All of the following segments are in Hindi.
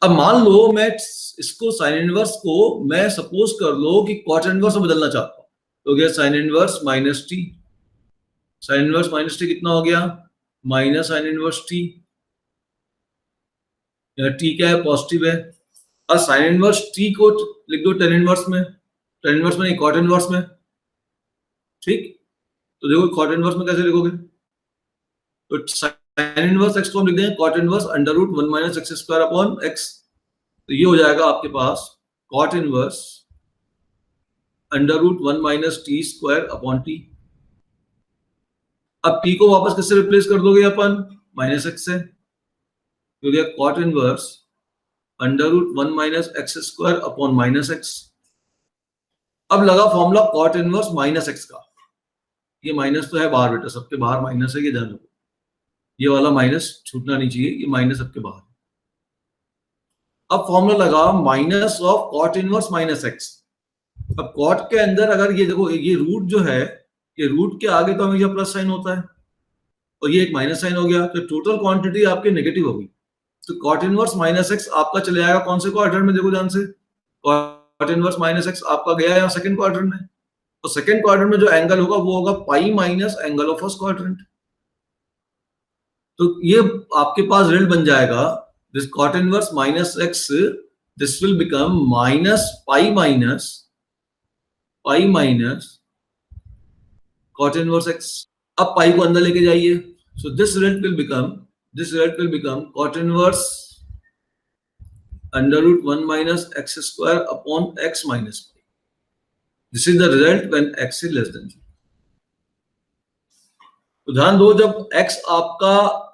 अब मान लो मैं इसको साइन इनवर्स को मैं सपोज कर लो कि कॉट इनवर्स में बदलना चाहता हूं, तो गया sine inverse minus T. Sine inverse minus T कितना हो गया? Minus sine inverse T. T क्या है? पॉजिटिव है। अब साइन इनवर्स टी को लिख दो टेन इनवर्स में, टेन इनवर्स में नहीं, कॉट इनवर्स में। ठीक, तो देखो कॉट इनवर्स में कैसे लिखोगे? तो साइन इनवर्स एक्स को हम लिख देंगे cot inverse under root 1 minus x square upon x. तो ये हो जाएगा आपके पास cot inverse under root 1 minus t square upon t. अब टी को वापस किससे रिप्लेस कर दोगे अपन? माइनस एक्स से। तो गया cot inverse under root 1 minus x square upon minus x. अब लगा formula cot inverse minus x का। ये माइनस तो है बाहर बेटा, सबके बाहर माइनस है, ये ध्यान रखो, ये वाला माइनस छूटना नहीं चाहिए, ये माइनस सबके बाहर। अब फॉर्मूला लगा minus of cot inverse minus x. अब कॉट के अंदर अगर ये देखो, ये रूट जो है, ये रूट के आगे तो हमेशा प्लस साइन होता है, और ये एक माइनस साइन हो गया, तो टोटल क्वांटिटी आपके नेगेटिव होगी। तो कॉट इनवर्स माइनस एक्स आपका चले जाएगा कौन से क्वाड्रेंट में? देखो ध्यान से, कॉट इनवर्स माइनस एक्स आपका गया यहाँ सेकंड क्वाड्रेंट में। तो सेकंड क्वाड्रेंट में जो एंगल होगा वो होगा pi minus angle of first quadrant. तो ये आपके पास रिजल्ट बन जाएगा, this cot inverse minus x, this will become minus pi minus cot inverse x. अब पाई को अंदर लेके जाइए, so this result will become cot inverse under root 1 minus x square upon x minus pi. This is the result when x is less than 0। तो ध्यान दो, जब x आपका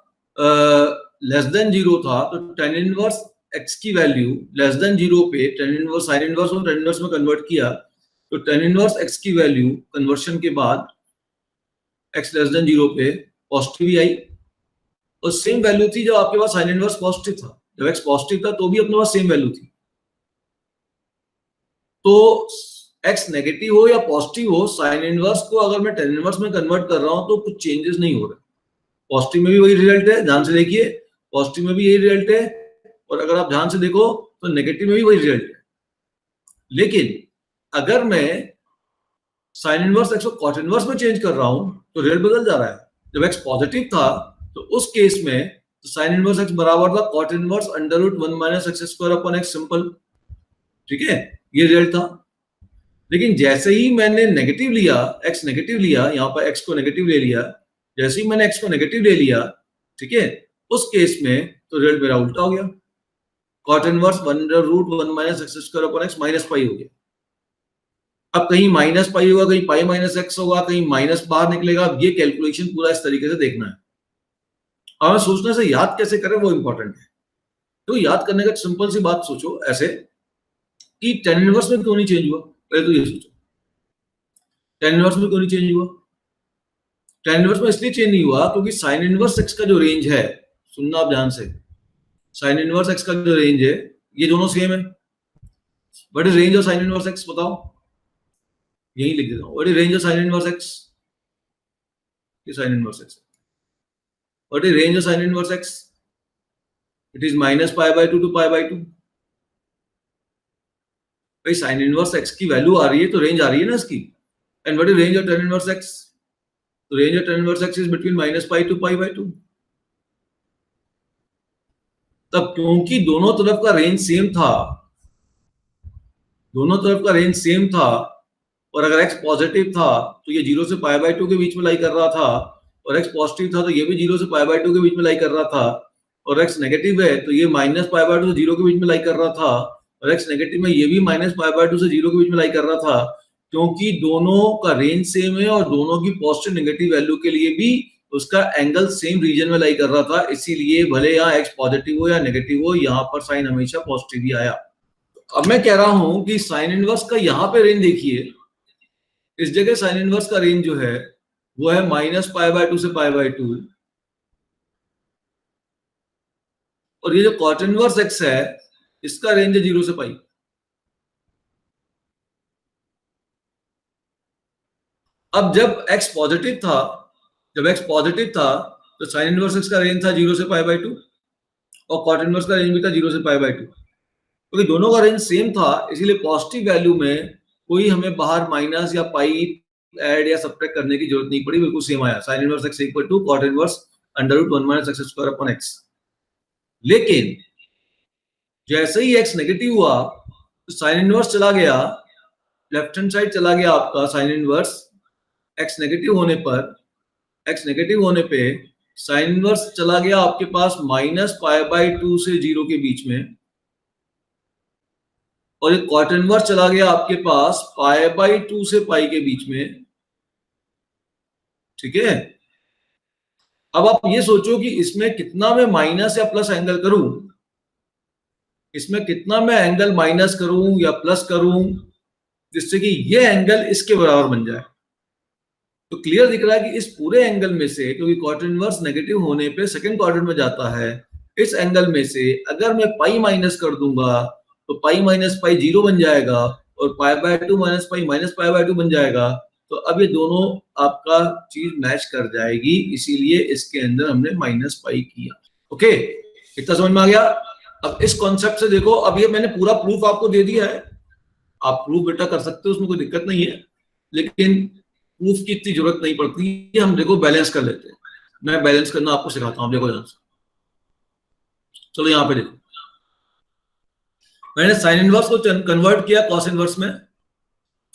लेस देन 0 था तो टेन इनवर्स x की वैल्यू लेस देन 0 पे टेन इनवर्स साइन इनवर्स और टेन इनवर्स में कन्वर्ट किया, तो टेन इनवर्स x की वैल्यू कन्वर्शन के बाद x लेस देन 0 पे पॉजिटिव ही आई, और सेम वैल्यू थी जब आपके पास साइन इनवर्स पॉजिटिव था। जब x पॉजिटिव था तो भी अपने पास सेम वैल्यू थी। तो x नेगेटिव हो या पॉजिटिव हो, साइन इनवर्स को अगर मैं टेन इनवर्स में कन्वर्ट कर रहा हूं तो कुछ चेंजेस नहीं हो रहे। पॉजिटिव में भी वही रिजल्ट है, ध्यान से देखिए, पॉजिटिव में भी यही रिजल्ट है, और अगर आप ध्यान से देखो तो नेगेटिव में भी वही रिजल्ट है। लेकिन अगर मैं साइन इनवर्स एक्स को कॉट इनवर्स में चेंज कर रहा हूं तो रिजल्ट बदल जा रहा है। जब एक्स पॉजिटिव था तो उस केस में तो साइन इनवर्स एक्स बराबर था cot inverse under root 1 minus x square upon x simple. ठीक है, ये रिजल्ट था। लेकिन जैसे ही मैंने नेगेटिव लिया, एक्स नेगेटिव लिया, यहाँ पर एक्स को नेगेटिव ले लिया, जैसे ही मैंने एक्स को नेगेटिव ले लिया, ठीक है, उस केस में तो रिजल्ट मेरा उल्टा हो गया, cot inverse under root 1 minus x square upon x minus pi हो गया। अब कहीं माइनस पाई होगा, कहीं पाई माइनस एक्स होगा, कहीं माइनस बाहर निकलेगा। अब ये कैलकुलेशन पूरा इस तरीके से देखना है। और सोचने से याद कैसे करें वो इंपॉर्टेंट है। तो याद करने का सिंपल सी बात सोचो ऐसे कि टेन इनवर्स में क्यों नहीं चेंज हुआ, पहले तो ये सोचो, टेन इनवर्स में क्यों नहीं चेंज हुआ? टेन इनवर्स में इसलिए चेंज नहीं हुआ क्योंकि साइन इनवर्स एक्स का जो रेंज है, सुनना आप ध्यान से, साइन इनवर्स एक्स का जो रेंज है ये दोनों सेम है। What is range of sine inverse x बताओ, यही लिख देता हूं, what is range of sine inverse x, ये sine inverse x, what is range of sine inverse x, it is minus pi by 2 to pi by 2। भाई साइन इनवर्स एक्स की वैल्यू आ रही है तो रेंज आ रही है ना इसकी। And what is range of tan inverse x, तो range of tan inverse x is between minus pi to pi by 2। तब क्योंकि दोनों तरफ का रेंज सेम था, दोनों तरफ का रेंज सेम था, और अगर x पॉजिटिव था तो ये 0 से पाई बाय 2 के बीच में लाई कर रहा था, और x पॉजिटिव था तो ये भी 0 से पाई बाय 2 के बीच में लाई कर रहा था, और x नेगेटिव है तो ये माइनस पाई बाय 2 से 0 के बीच में लाई कर रहा था, और x नेगेटिव में ये भी माइनस पाई बाय 2 से 0 के बीच में लाई कर रहा था। क्योंकि दोनों का रेंज सेम है और दोनों की पॉजिटिव नेगेटिव वैल्यू के लिए भी उसका एंगल सेम रीजन में लाई कर रहा था, इसीलिए भले यहाँ x पॉजिटिव हो या नेगेटिव हो, यहाँ पर साइन हमेशा पॉजिटिव ही आया। अब मैं कह रहा हूं कि साइन इनवर्स का यहाँ पे रेंज देखिए, इस जगह साइन इनवर्स का रेंज जो है वो है माइनस पाई बाय 2 से पाई बाय 2, और ये जो कॉट इनवर्स एक्स है इसका रेंज है 0 से पाई। अब जब x पॉजिटिव था, जब x पॉजिटिव था तो साइन इनवर्स एक्स का रेंज था 0 से पाई बाय 2, और कॉट इनवर्स का रेंज भी था 0 से पाई बाय 2, क्योंकि दोनों का रेंज सेम था इसीलिए पॉजिटिव वैल्यू में कोई हमें बाहर माइनस या पाई ऐड या सब्ट्रैक्ट करने की जरूरत नहीं पड़ी, बिल्कुल सेम आया। Sine inverse x equal to cot inverse under root 1 minus x square upon x. लेकिन जैसे ही x नेगेटिव हुआ तो साइन इनवर्स चला गया, लेफ्ट हैंड साइड चला गया आपका साइन इनवर्स। x नेगेटिव होने पे साइन इनवर्स चला गया आपके पास माइनस पाई बाय 2 से 0 के बीच में, और एक कॉट इनवर्स चला गया आपके पास पाई बाय 2 से पाई के बीच में। ठीक है, अब आप ये सोचो कि इसमें कितना मैं माइनस या प्लस एंगल करूं, इसमें कितना मैं एंगल माइनस करूं या प्लस करूं जिससे कि ये एंगल इसके बराबर बन जाए। तो क्लियर दिख रहा है कि इस पूरे एंगल में से, क्योंकि कॉट इनवर्स नेगेटिव होने पे सेकंड क्वाड्रेंट में जाता है, इस एंगल में से अगर मैं पाई माइनस कर दूंगा तो पाई माइनस पाई 0 बन जाएगा और पाई बाय 2 माइनस पाई बाय 2 बन जाएगा। तो अब ये दोनों आपका चीज मैच कर जाएगी, इसीलिए इसके अंदर हमने माइनस पाई किया। ओके, इतना समझ में आ गया। अब इस कॉन्सेप्ट से देखो, अब ये मैंने पूरा प्रूफ आपको दे दिया है, आप प्रूफ बेटा कर सकते हो, उसमें कोई दिक्कत नहीं है, लेकिन प्रूफ की इतनी जरूरत नहीं पड़ती। हम देखो बैलेंस कर लेते हैं, मैं बैलेंस करना आपको सिखाता हूं। देखो ध्यान से, चलो यहाँ पे देखो, मैंने साइन इनवर्स को कन्वर्ट किया कॉस इनवर्स में।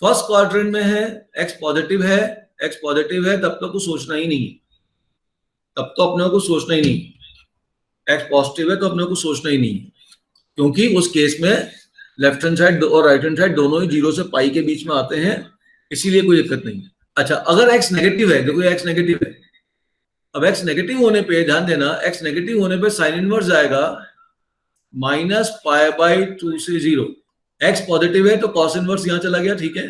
फर्स्ट क्वाड्रेंट में है x पॉजिटिव है, x पॉजिटिव है, तब तो कुछ सोचना ही नहीं है, तब तो अपने को सोचना ही नहीं। x पॉजिटिव है तो अपने को सोचना ही नहीं है, क्योंकि उस केस में लेफ्ट हैंड साइड और राइट हैंड साइड दोनों ही 0 से पाई के बीच में आते हैं, इसीलिए कोई दिक्कत नहीं है। अच्छा, अगर x नेगेटिव है, देखो x नेगेटिव है, अब x नेगेटिव होने पे ध्यान देना, x नेगेटिव होने पे साइन इनवर्स जाएगा माइनस पाई बाय 2 से 0। x पॉजिटिव है तो कॉस इनवर्स यहां चला गया, ठीक है।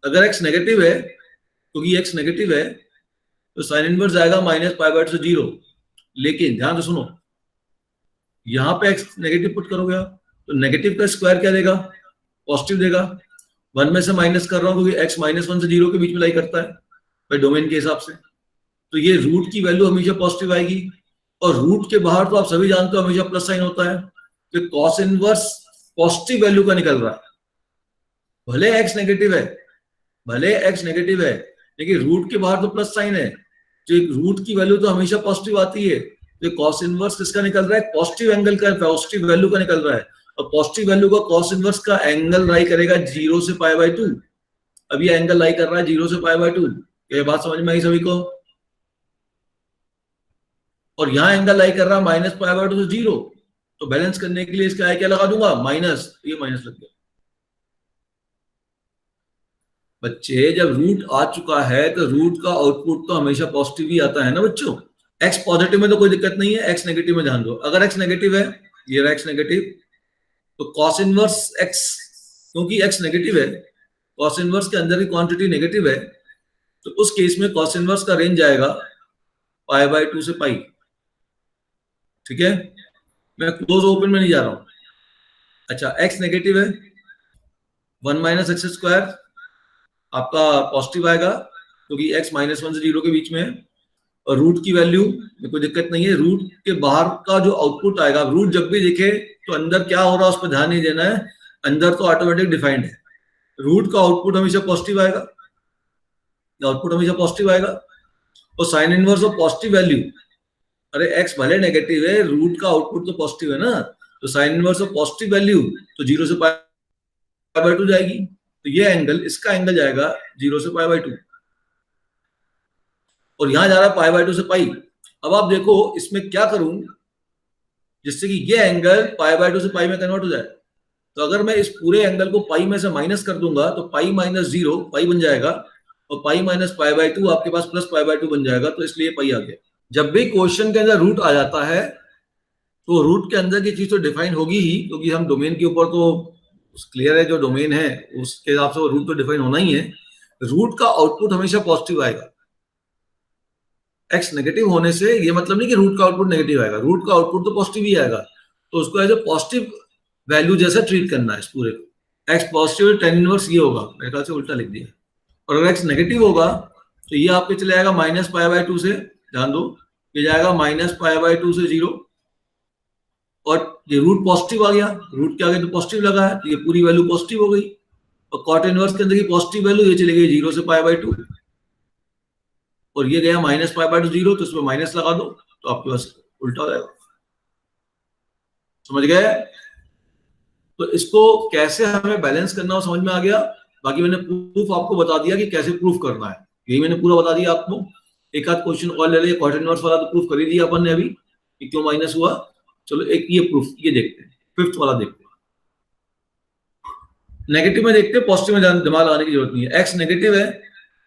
अगर x नेगेटिव है, क्योंकि x नेगेटिव है तो साइन इनवर्स जाएगा माइनस पाई बाय 2 से 0। लेकिन ध्यान से सुनो, यहां पे x नेगेटिव पुट करोगे तो नेगेटिव का स्क्वायर क्या देगा, पॉजिटिव देगा। 1 में से माइनस कर रहा हूं क्योंकि x माइनस 1 से 0 के बीच में लाई करता है भाई डोमेन के हिसाब से, तो ये रूट की वैल्यू हमेशा पॉजिटिव आएगी, और रूट के बाहर तो आप सभी जानते हो हमेशा प्लस साइन होता है, तो कॉस इनवर्स पॉजिटिव वैल्यू का निकल रहा है। भले x नेगेटिव है, लेकिन रूट के बाहर तो प्लस साइन है, तो रूट की वैल्यू तो हमेशा पॉजिटिव आती है। तो कॉस इनवर्स किसका निकल रहा है, पॉजिटिव एंगल का, पॉजिटिव वैल्यू का निकल रहा है, और पॉजिटिव वैल्यू का कॉस इनवर्स का एंगल लाई करेगा 0 से पाई बाय 2। अब ये एंगल लाई कर रहा है 0 से पाई बाय 2। ये बात समझ में आई सभी को? और यहाँ एंगल लाई कर रहा है माइनस पाई बाय 2 से 0, तो बैलेंस करने के लिए इसका क्या लगा दूंगा, माइनस, ये माइनस लग गया। बच्चे जब रूट आ चुका है तो रूट का आउटपुट तो हमेशा पॉजिटिव ही आता है ना बच्चों। x पॉजिटिव में तो कोई दिक्कत नहीं है, x नेगेटिव में ध्यान दो। अगर x नेगेटिव है, ये रहा x नेगेटिव, तो cos इनवर्स x, क्योंकि x नेगेटिव है, cos इनवर्स के अंदर की क्वांटिटी नेगेटिव है, तो उस केस में cos इनवर्स का रेंज जाएगा पाई बाय 2 से पाई। ठीक है, मैं क्लोज ओपन में नहीं जा रहा हूं। अच्छा, x नेगेटिव है, 1 माइनस एक्स स्क्वायर आपका पॉजिटिव आएगा क्योंकि x माइनस 1 से 0 के बीच में है, और रूट की वैल्यू में कोई दिक्कत नहीं है। रूट के बाहर का जो आउटपुट आएगा, रूट जब भी दिखे तो अंदर क्या हो रहा है उस पर ध्यान नहीं देना है, अंदर तो ऑटोमेटिक डिफाइंड है। रूट का आउटपुट हमेशा पॉजिटिव आएगा, आउटपुट हमेशा पॉजिटिव आएगा, और sine inverse of positive value, अरे x भले नेगेटिव है, रूट का आउटपुट तो पॉजिटिव है ना, तो sine inverse of positive value तो 0 से पाई बाय 2 जाएगी, तो ये एंगल, इसका एंगल जाएगा 0 से पाई बाय 2, और यहां जा रहा है पाई बाय 2 से पाई। अब आप देखो इसमें क्या करूं जिससे कि ये एंगल पाई बाय 2 से पाई में कन्वर्ट हो जाए। तो अगर मैं इस पूरे एंगल को पाई में से माइनस कर दूंगा तो पाई माइनस 0 पाई बन जाएगा, और पाई माइनस पाई बाय 2 आपके पास प्लस पाई बाय 2 बन जाएगा, तो इसलिए पाई आ गया। जब भी क्वेश्चन के अंदर रूट आ जाता है तो रूट के अंदर की चीज तो डिफाइन होगी ही, क्योंकि हम डोमेन के ऊपर तो क्लियर है, जो डोमेन है उसके हिसाब से रूट तो डिफाइन होना ही है। रूट का आउटपुट हमेशा पॉजिटिव आएगा। x नेगेटिव होने से ये मतलब नहीं कि रूट का आउटपुट नेगेटिव आएगा, रूट का आउटपुट तो पॉजिटिव ही आएगा, तो उसको एज ए पॉजिटिव वैल्यू जैसा ट्रीट करना है इस पूरे को। x पॉजिटिव tan इनवर्स ये होगा, मेरे ख्याल से उल्टा लिख दिया, और अगर x नेगेटिव होगा तो ये आपके चले जाएगा माइनस पाई बाय 2 से, ध्यान दो, ये जाएगा माइनस पाई बाय 2 से 0, और ये रूट पॉजिटिव आ गया, रूट के आगे तो पॉजिटिव लगा है तो ये पूरी वैल्यू पॉजिटिव हो गई, और कॉट इनवर्स के अंदर की पॉजिटिव वैल्यू ये चली गई 0 से π/2, और ये गया -π/2 0, तो इसमें माइनस लगा दो तो आपके पास उल्टा हो जाएगा। समझ गए? तो इसको कैसे हमें बैलेंस करना हो समझ में आ गया। बाकी मैंने प्रूफ आपको बता दिया कि कैसे प्रूफ करना है, यही मैंने पूरा बता दिया आपको। एक आध क्वेश्चन और ले लिया, कॉट इनवर्स वाला तो प्रूफ कर ही दिया अपन ने अभी कि क्यों माइनस हुआ। चलो एक ये प्रूफ ये देखते हैं, फिफ्थ वाला देखते हैं। नेगेटिव में देखते हैं, पॉजिटिव में दिमाग लगाने की जरूरत नहीं है। एक्स नेगेटिव है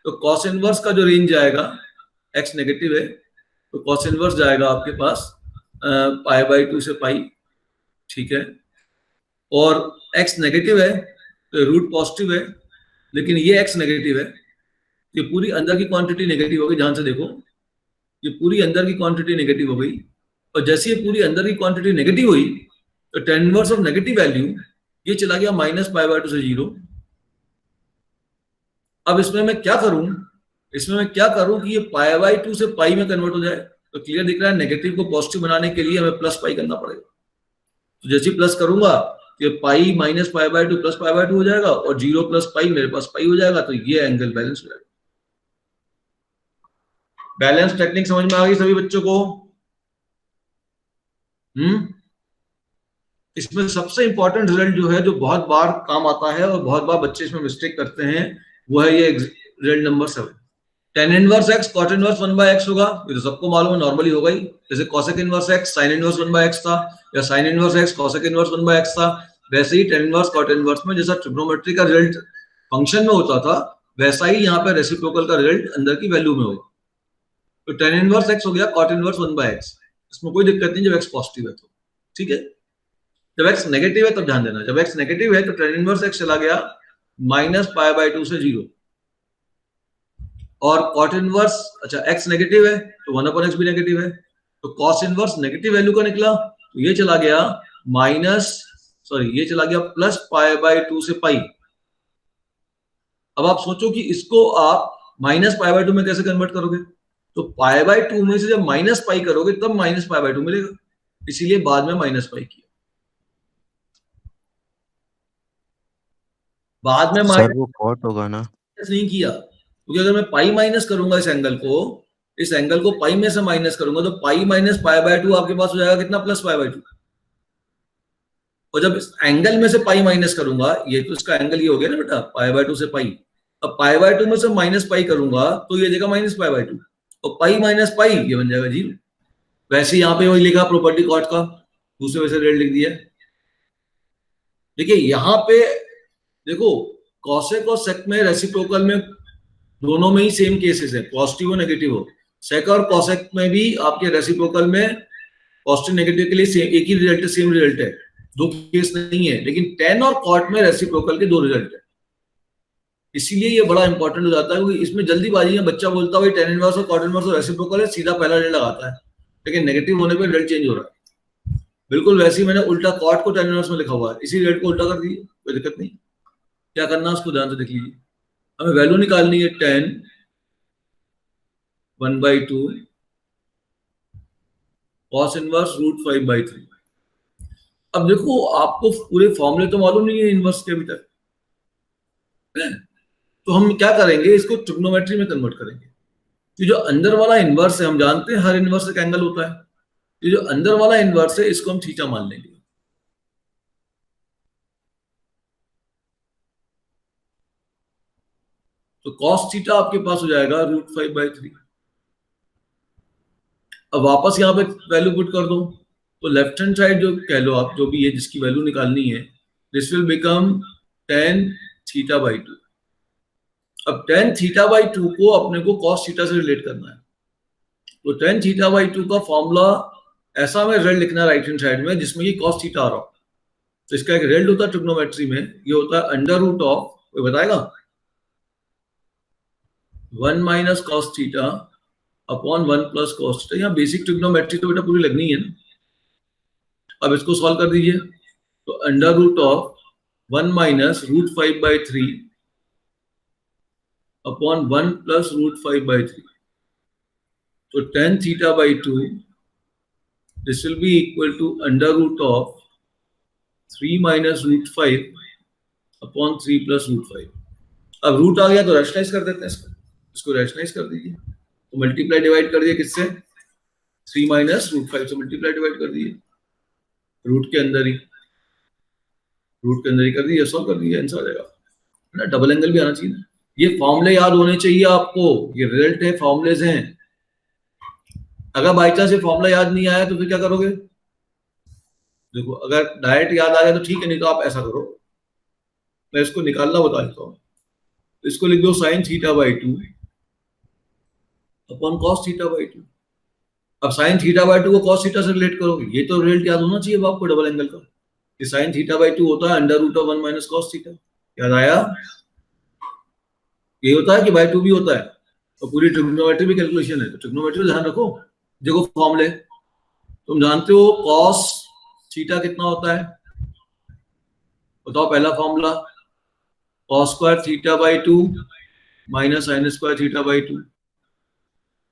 तो कॉस इनवर्स का जो रेंज जाएगा, एक्स नेगेटिव है तो कॉस इनवर्स जाएगा आपके पास π/2 से पाई, ठीक है। और एक्स नेगेटिव है तो रूट पॉजिटिव है, लेकिन ये एक्स नेगेटिव है, ये पूरी अंदर की क्वांटिटी नेगेटिव हो गई। ध्यान से देखो, ये पूरी अंदर की क्वांटिटी नेगेटिव हो गई, और जैसे ये पूरी अंदर की क्वांटिटी नेगेटिव हुई तो tan inverse of negative value ये चला गया -π/2 से 0। अब इसमें मैं क्या करूं, इसमें मैं क्या करूं कि ये π/2 से पाई में कन्वर्ट हो जाए। तो क्लियर दिख रहा है, नेगेटिव को पॉजिटिव बनाने के लिए हमें प्लस पाई करना पड़ेगा। तो जैसे प्लस करूंगा ये पाई -π/2 प्लस π/2 हो जाएगा, और 0 प्लस पाई मेरे पास पाई हो जाएगा, तो ये एंगल बैलेंस हो जाएगा। बैलेंस टेक्निक समझ में आ गई सभी बच्चों को? इसमें सबसे इंपॉर्टेंट रिजल्ट जो है, जो बहुत बार काम आता है और बहुत बार बच्चे इसमें मिस्टेक करते हैं, वो है ये result number 7। tan inverse x cot inverse 1/x होगा, ये तो सबको मालूम है, नॉर्मली होगा ही। जैसे cosec inverse x sin inverse 1/x था, या sin inverse x cosec inverse 1/x था, वैसे ही tan इनवर्स cot इनवर्स में जैसा ट्रिग्नोमेट्री का रिजल्ट फंक्शन में होता था, वैसा ही यहाँ पे रेसिप्रोकल का रिजल्ट अंदर की वैल्यू में होगा। तो tan इनवर्स x हो गया cot इनवर्स 1/x, इसमें कोई दिक्कत नहीं जब x पॉजिटिव है तो, ठीक है। जब x नेगेटिव है तब ध्यान देना, जब x नेगेटिव है तो tan इनवर्स x चला गया -π/2 से 0, और cot इनवर्स, अच्छा x नेगेटिव है तो 1/x भी नेगेटिव है, तो cos इनवर्स नेगेटिव वैल्यू का निकला, तो ये चला गया ये चला गया +π/2 से पाई। अब आप सोचो कि इसको आप -π/2 में कैसे कन्वर्ट करोगे, तो π/2 में से जब -π करोगे तब -π/2 मिलेगा, इसीलिए बाद में -π किया। बाद में सर वो कॉट होगा ना? नहीं किया, क्योंकि अगर मैं पाई माइनस करूंगा इस एंगल को पाई में से माइनस करूंगा, तो पाई माइनस π/2 आपके पास हो जाएगा कितना, +π/2। और जब इस एंगल में से पाई माइनस करूंगा, ये तो इसका एंगल ये हो गया ना बेटा, π/2 से पाई, अब π/2 में से -π करूंगा तो ये देगा -π/2, और पाई माइनस पाई ये बन जाएगा 0। वैसे यहाँ पे वही लिखा प्रॉपर्टी कॉट का, दूसरे वैसे रेट लिख दिया। देखिए यहाँ पे देखो, कॉसेक और सेक में रेसिप्रोकल में दोनों में ही सेम केसेस है, पॉजिटिव और नेगेटिव हो। सेक और कॉसेक में भी आपके रेसिप्रोकल में पॉजिटिव नेगेटिव के लिए एक ही रिजल्ट है, सेम रिजल्ट है, दो केस नहीं है। लेकिन tan और cot में रेसिप्रोकल के दो रिजल्ट है, इसीलिए ये बड़ा इंपॉर्टेंट हो जाता है, क्योंकि इसमें जल्दीबाजी में बच्चा बोलता है tan इनवर्स और cot इनवर्स और रेसिप्रोकल है, सीधा पहला रिजल्ट लगाता है, लेकिन नेगेटिव होने पे रिजल्ट चेंज हो रहा है। बिल्कुल वैसे ही मैंने उल्टा cot को tan इनवर्स में लिखा हुआ है, इसी रिजल्ट को उल्टा कर दिया, कोई दिक्कत नहीं। क्या करना है उसको ध्यान से देख लीजिए। हमें वैल्यू निकालनी है tan 1/2 cos इनवर्स √5/3। अब देखो आपको पूरे फॉर्मूले तो मालूम नहीं है इनवर्स के अभी तक, तो हम क्या करेंगे, इसको ट्रिग्नोमेट्री में कन्वर्ट करेंगे। ये जो अंदर वाला इनवर्स है, हम जानते हैं हर इनवर्स एक एंगल होता है, ये जो अंदर वाला इनवर्स है इसको हम थीटा मान लेंगे। तो cos थीटा आपके पास हो जाएगा √5/3। अब वापस यहाँ पे वैल्यू पुट कर दो, तो लेफ्ट हैंड साइड जो कह लो आप, जो भी है जिसकी वैल्यू निकालनी है, दिस विल बिकम tan θ/2। अब tan θ/2 को अपने को cos थीटा से रिलेट करना है, तो tan θ/2 का फॉर्मूला ऐसा में रिजल्ट लिखना है राइट हैंड साइड में, जिसमें कि cos थीटा आ रहा हो। तो इसका एक रिजल्ट होता है ट्रिग्नोमेट्री में, ये होता है √, कोई बताएगा, 1 - cos theta upon 1 + cos theta. यहाँ बेसिक ट्रिग्नोमेट्री तो बेटा पूरी लगनी है ना। अब इसको सॉल्व कर दीजिए, तो √1 - √5/3 अपॉन 1 + √5/3, तो tan θ/2 this will be equal to under root of 3 minus root 5 upon 3 plus root 5। अब रूट आ गया तो रैशनलाइज कर देते हैं इसको रैशनलाइज कर दीजिए। तो मल्टीप्लाई डिवाइड कर दिए किससे, 3 माइनस रूट 5 से मल्टीप्लाई डिवाइड कर दिए, रूट के अंदर ही कर दिए, सॉल्व कर दिए, आंसर आ जाएगा ना। डबल एंगल भी आना चाहिए। ये फॉर्मूले याद होने चाहिए आपको, ये रिजल्ट है, फॉर्मूलेज हैं। अगर बाई चांस ये फॉर्मूला याद नहीं आया तो फिर क्या करोगे, देखो अगर डायरेक्ट याद आ गया तो ठीक है, नहीं तो आप ऐसा करो, मैं इसको निकालना बता देता हूँ। इसको लिख दो sine theta by 2 upon cos theta by 2। अब साइन थीटा बाई 2 को कॉस थीटा से रिलेट करो, ये तो रिजल्ट याद होना चाहिए आपको डबल एंगल का। कि साइन थीटा बाई 2 होता है under root of 1 minus cos theta. याद आया, ये होता है कि बाई 2 भी होता है, और पूरी ट्रिग्नोमेट्री भी कैलकुलेशन है, तो ट्रिग्नोमेट्री ध्यान रखो। देखो फॉर्मूले तुम जानते हो, कॉस थीटा कितना होता है, बताओ पहला formula, cos square theta by 2 minus sign square theta by 2।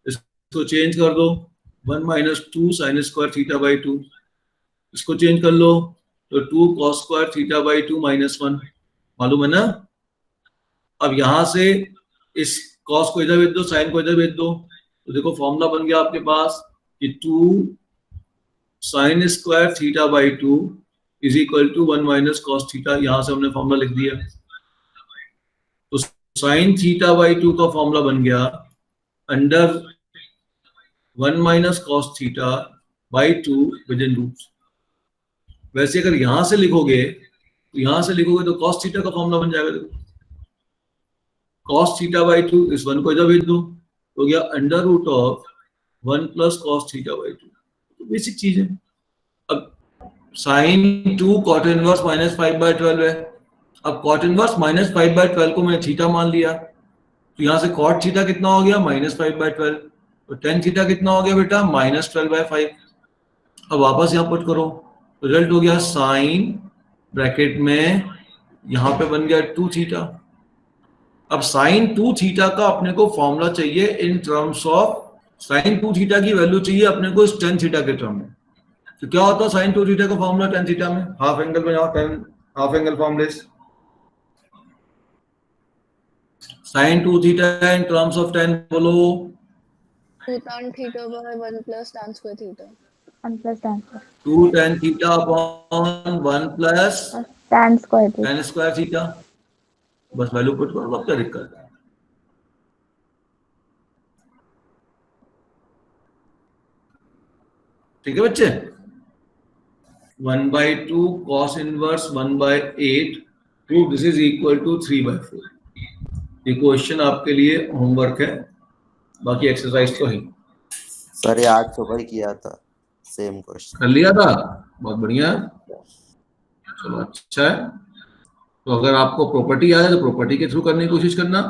इसको चेंज कर दो, 1 minus 2 sine square theta by 2। इसको चेंज कर लो तो 2 cos square theta by 2 minus 1, मालूम है ना। अब यहां से इस कॉस को इधर भेज दो, साइन को इधर भेज दो, तो देखो फॉर्मूला बन गया आपके पास कि 2 sine square theta by 2 is equal to 1 minus cos theta. यहां से हमने फॉर्मूला लिख दिया। तो साइन थीटा बाई 2 का फॉर्मूला बन गया under 1 minus cos theta by 2 within root. वैसे अगर यहां से लिखोगे तो कॉस थीटा का फॉर्मूला बन जाएगा। देखो कॉस थीटा बाई 2, इस 1 को इधर भेज दो तो गया under root of 1 plus cos theta by 2। तो बेसिक चीज है। अब साइन 2 कॉट इनवर्स माइनस 5/12 है। अब कॉट इनवर्स माइनस 5/12 को मैंने थीटा मान लिया, तो यहां से कॉट थीटा कितना हो गया, माइनस 5/12। तो टेन थीटा कितना हो गया बेटा, माइनस 12/5। अब वापस यहाँ पुट करो, रिजल्ट हो गया साइन ब्रैकेट में यहां पे बन गया 2 थीटा। अब साइन 2 थीटा का अपने को फॉर्मूला चाहिए in terms of, sine 2 theta की वैल्यू चाहिए अपने को इस टेन थीटा के टर्म में। तो क्या होता है साइन 2 थीटा का फॉर्मूला टेन थीटा में, हाफ एंगल में जाओ, टेन हाफ एंगल फॉर्मूले, sine 2 theta in terms of tan बोलो, 2 tan theta by 1 plus tan square theta. 1 plus tan square. 2 tan theta upon 1 plus tan square theta. tan square theta। बस वैल्यू पुट करो, अब क्या दिक्कत है। ठीक है बच्चे, 1/2 cos inverse 1/8 prove this is equal to 3/4। ये क्वेश्चन आपके लिए होमवर्क है, बाकी एक्सरसाइज तो है। सर ये आज सुबह ही किया था, सेम क्वेश्चन कर लिया था, बहुत बढ़िया, चलो अच्छा है। तो अगर आपको प्रॉपर्टी याद है तो प्रॉपर्टी के थ्रू करने की कोशिश करना।